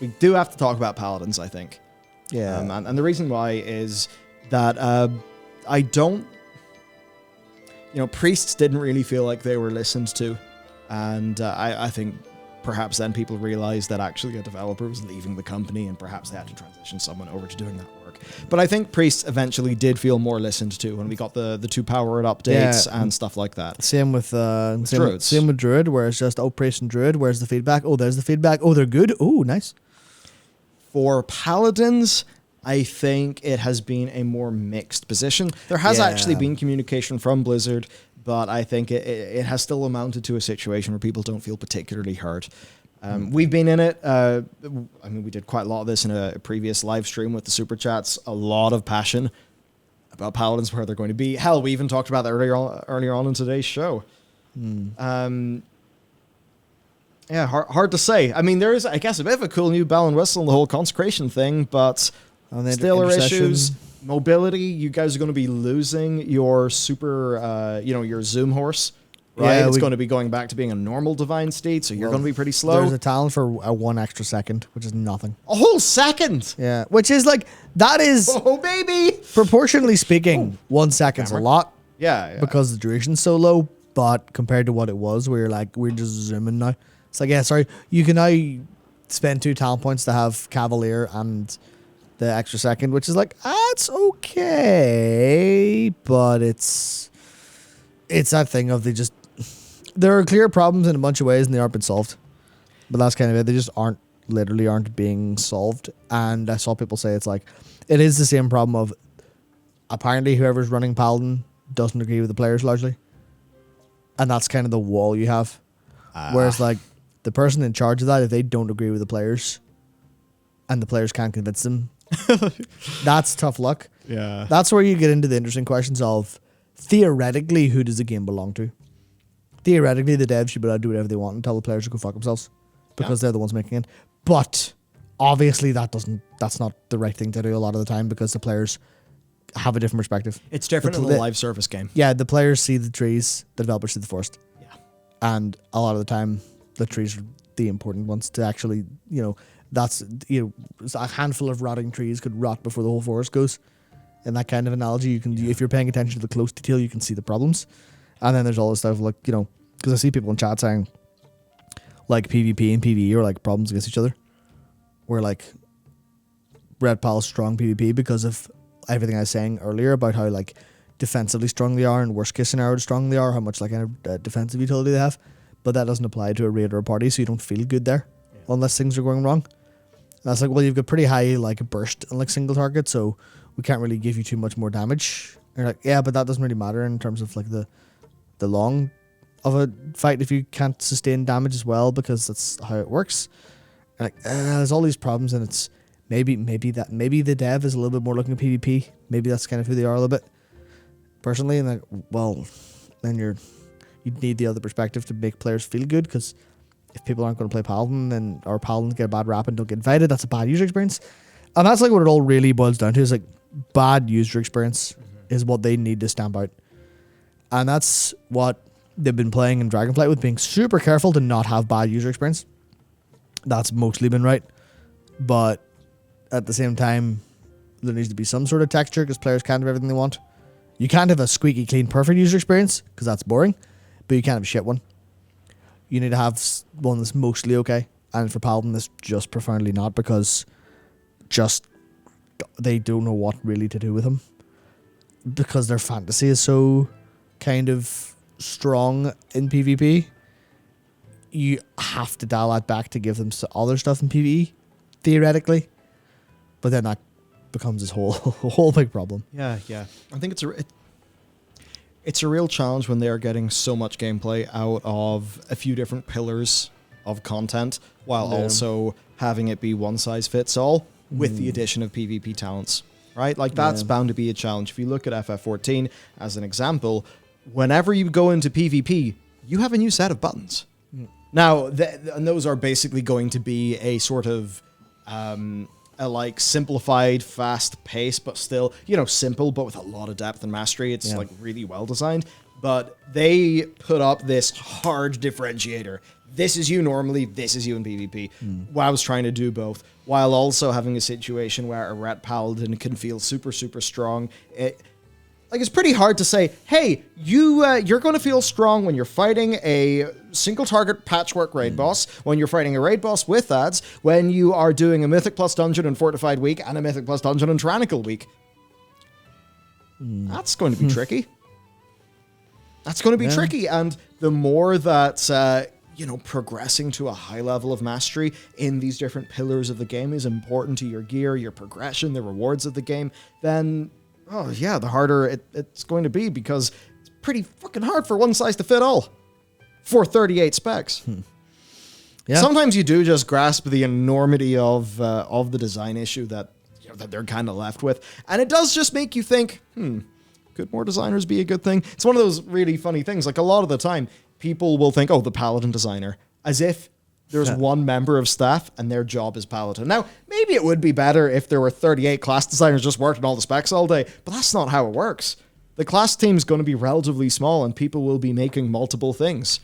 we do have to talk about Paladins, I think. Yeah. And the reason why is that I don't... priests didn't really feel like they were listened to. And I think perhaps then people realized that actually a developer was leaving the company and perhaps they had to transition someone over to doing that work. But I think priests eventually did feel more listened to when we got the 2 powered updates and stuff like that. Same with Druids. Same with Druid, where it's just, priest and Druid, where's the feedback? Oh, there's the feedback. Oh, they're good. Oh, nice. For Paladins, I think it has been a more mixed position. There has actually been communication from Blizzard, but I think it has still amounted to a situation where people don't feel particularly heard. We've been in it. We did quite a lot of this in a previous live stream with the Super Chats. A lot of passion about Paladins, where they're going to be. Hell, we even talked about that earlier on in today's show. Yeah, hard to say. I mean, there is, I guess, a bit of a cool new bell and whistle in the whole consecration thing, but still are issues. Mobility, you guys are going to be losing your super, your Zoom horse, right? Yeah, it's going to be going back to being a normal divine state, so you're going to be pretty slow. There's a talent for 1 extra second, which is nothing. A whole second? Yeah, which is like, that is... Oh, baby! Proportionally speaking, 1 second's a lot. Yeah. Because the duration's so low, but compared to what it was, where you're like, we're just zooming now. It's like, yeah, sorry, you can now spend 2 talent points to have Cavalier and the extra second, which is like, it's okay, but it's that thing of there are clear problems in a bunch of ways and they aren't been solved. But that's kind of it. They just aren't being solved. And I saw people say it's like, it is the same problem of apparently whoever's running Paladin doesn't agree with the players largely. And that's kind of the wall you have. Whereas like the person in charge of that, if they don't agree with the players and the players can't convince them, that's tough luck. Yeah. That's where you get into the interesting questions of theoretically, who does the game belong to? Theoretically, the devs should be allowed to do whatever they want and tell the players to go fuck themselves because they're the ones making it. But obviously that's not the right thing to do a lot of the time because the players have a different perspective. It's different in the live service game. Yeah, the players see the trees, the developers see the forest. Yeah. And a lot of the time, the trees are the important ones to actually, that's, a handful of rotting trees could rot before the whole forest goes. In that kind of analogy, you can, if you're paying attention to the close detail, you can see the problems. And then there's all this stuff like, because I see people in chat saying, like, PvP and PvE are like problems against each other. Where like, Red Pal's strong PvP because of everything I was saying earlier about how like defensively strong they are and worst case scenario strong they are, how much like kind of defensive utility they have. But that doesn't apply to a raid or a party, so you don't feel good there unless things are going wrong. And that's like, well, you've got pretty high like burst and like single target, so we can't really give you too much more damage. And you're like, yeah, but that doesn't really matter in terms of like the long of a fight if you can't sustain damage as well, because that's how it works. And like, there's all these problems, and it's maybe the dev is a little bit more looking at PvP. Maybe that's kind of who they are a little bit personally. And like, well, then you'd need the other perspective to make players feel good, because if people aren't going to play Paladin or Paladins get a bad rap and don't get invited, that's a bad user experience. And that's like what it all really boils down to, is like bad user experience is what they need to stamp out. And that's what they've been playing in Dragonflight with, being super careful to not have bad user experience. That's mostly been right. But at the same time, there needs to be some sort of texture, because players can't have everything they want. You can't have a squeaky clean perfect user experience, because that's boring, but you can't have a shit one. You need to have one that's mostly okay, and for Paladin that's just profoundly not, because just they don't know what really to do with him, because their fantasy is so kind of strong in PvP. You have to dial that back to give them other stuff in PvE, theoretically, but then that becomes this whole big problem. Yeah. I think it's a real challenge when they are getting so much gameplay out of a few different pillars of content, while also having it be one size fits all with the addition of PvP talents, right? Like, that's bound to be a challenge. If you look at FF14 as an example, whenever you go into PvP, you have a new set of buttons. Now, and those are basically going to be a sort of a like simplified, fast pace, but still, simple, but with a lot of depth and mastery. It's like really well designed. But they put up this hard differentiator. this is you normally, this is you in PvP. WoW's trying to do both, while also having a situation where a ret paladin can feel super, super strong. It's pretty hard to say, hey, you're going to feel strong when you're fighting a single target patchwork raid boss, when you're fighting a raid boss with ads, when you are doing a Mythic plus Dungeon and Fortified week and a Mythic plus Dungeon and Tyrannical week. That's going to be tricky. That's going to be tricky, and the more that, progressing to a high level of mastery in these different pillars of the game is important to your gear, your progression, the rewards of the game, then... oh, yeah, the harder it's going to be, because it's pretty fucking hard for one size to fit all for 38 specs. Yeah. Sometimes you do just grasp the enormity of the design issue that they're kind of left with, and it does just make you think, could more designers be a good thing? It's one of those really funny things. Like, a lot of the time, people will think, oh, the Paladin designer, as if there's one member of staff and their job is Paladin. Now, maybe it would be better if there were 38 class designers just working all the specs all day, but that's not how it works. The class team's going to be relatively small and people will be making multiple things.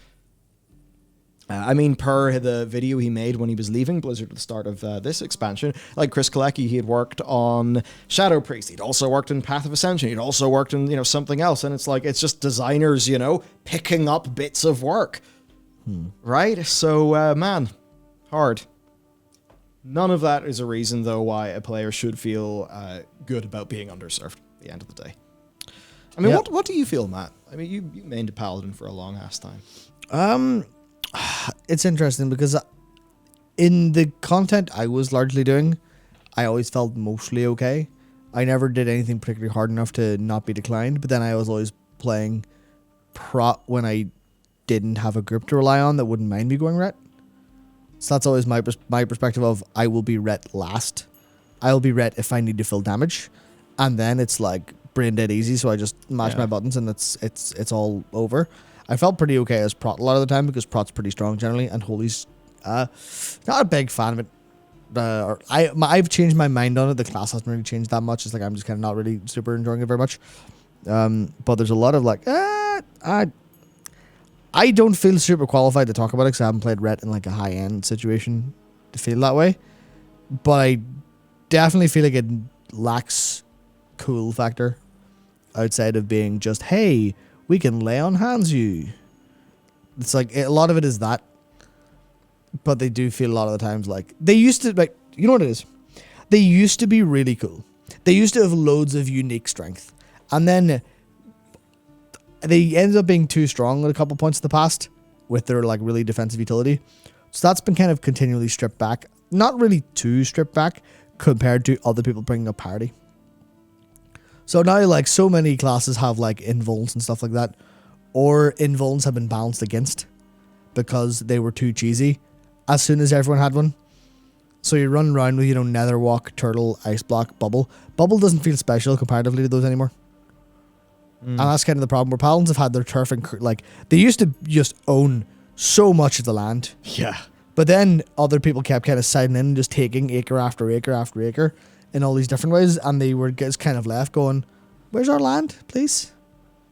Per the video he made when he was leaving Blizzard at the start of this expansion, like Chris Kalecki, he had worked on Shadow Priest. He'd also worked in Path of Ascension. He'd also worked in, something else. And it's like, it's just designers, picking up bits of work. Right? So, hard. None of that is a reason, though, why a player should feel good about being underserved at the end of the day. What do you feel, Matt? You mained a Paladin for a long-ass time. It's interesting because in the content I was largely doing, I always felt mostly okay. I never did anything particularly hard enough to not be declined, but then I was always playing prot when I didn't have a group to rely on that wouldn't mind me going ret. So that's always my perspective of, I will be ret last. I will be ret if I need to fill damage, and then it's like brain dead easy. So I just mash my buttons and it's all over. I felt pretty okay as prot a lot of the time because prot's pretty strong generally, and holy's not a big fan of it. I've changed my mind on it. The class hasn't really changed that much. It's like I'm just kind of not really super enjoying it very much. But there's a lot of like I don't feel super qualified to talk about it because I haven't played ret in like a high-end situation to feel that way. But I definitely feel like it lacks cool factor outside of being just, hey, we can lay on hands you. It's like, a lot of it is that. But they do feel a lot of the times like, they used to, like, you know what it is? They used to be really cool. They used to have loads of unique strength. And then they ended up being too strong at a couple points in the past with their like really defensive utility. So that's been kind of continually stripped back. Not really too stripped back compared to other people bringing up parity. So now like so many classes have like invulns and stuff like that, or invulns have been balanced against because they were too cheesy as soon as everyone had one. So you run around with, Netherwalk, Turtle, Ice Block, Bubble. Bubble doesn't feel special comparatively to those anymore. And that's kind of the problem where Paladins have had their turf and like they used to just own so much of the land. Yeah. But then other people kept kind of siding in and just taking acre after acre after acre in all these different ways, and they were just kind of left going, where's our land, please?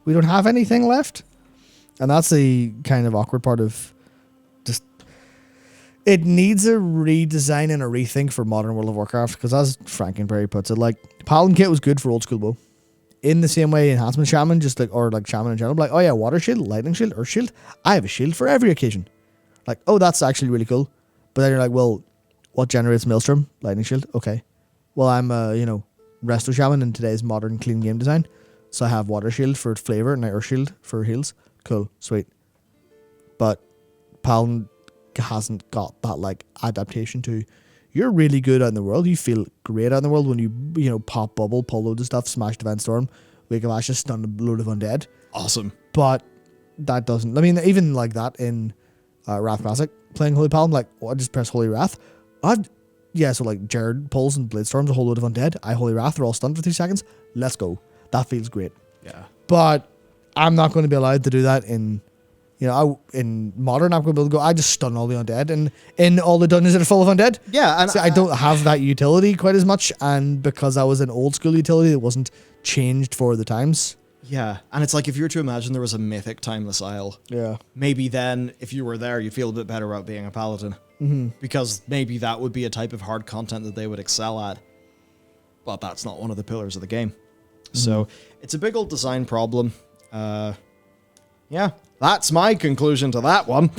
We don't have anything left. And that's the kind of awkward part of just... It needs a redesign and a rethink for modern World of Warcraft, because as Frankenberry puts it, like, Paladin kit was good for old school WoW. In the same way, Enhancement Shaman, just like, or like Shaman in general, like, oh yeah, Water Shield, Lightning Shield, Earth Shield. I have a shield for every occasion. Like, oh, that's actually really cool. But then you're like, well, what generates Maelstrom? Lightning Shield? Okay. Well, I'm a, Resto Shaman in today's modern clean game design. So I have Water Shield for flavor and Earth Shield for heals. Cool. Sweet. But Paladin hasn't got that, like, adaptation to... You're really good out in the world. You feel great out in the world when you pop Bubble, pull loads of stuff, smash Defense Storm, Wake of Ashes, stun a load of undead. Awesome. But that doesn't... I mean, even like that in Wrath Classic, playing Holy Paladin, like, I just press Holy Wrath. So like Jared pulls and Blade Storms a whole load of undead. I Holy Wrath, they're all stunned for 3 seconds. Let's go. That feels great. Yeah. But I'm not going to be allowed to do that in... in modern, I'm going to be able to go, I just stun all the undead, and in all the dungeons that are full of undead. Yeah, and so I don't have that utility quite as much, and because I was an old school utility that wasn't changed for the times, Yeah, and it's like if you were to imagine there was a mythic Timeless Isle, Yeah. maybe then if you were there, you'd feel a bit better about being a paladin. Because maybe that would be a type of hard content that they would excel at. But that's not one of the pillars of the game. So it's a big old design problem. Yeah, that's my conclusion to that one.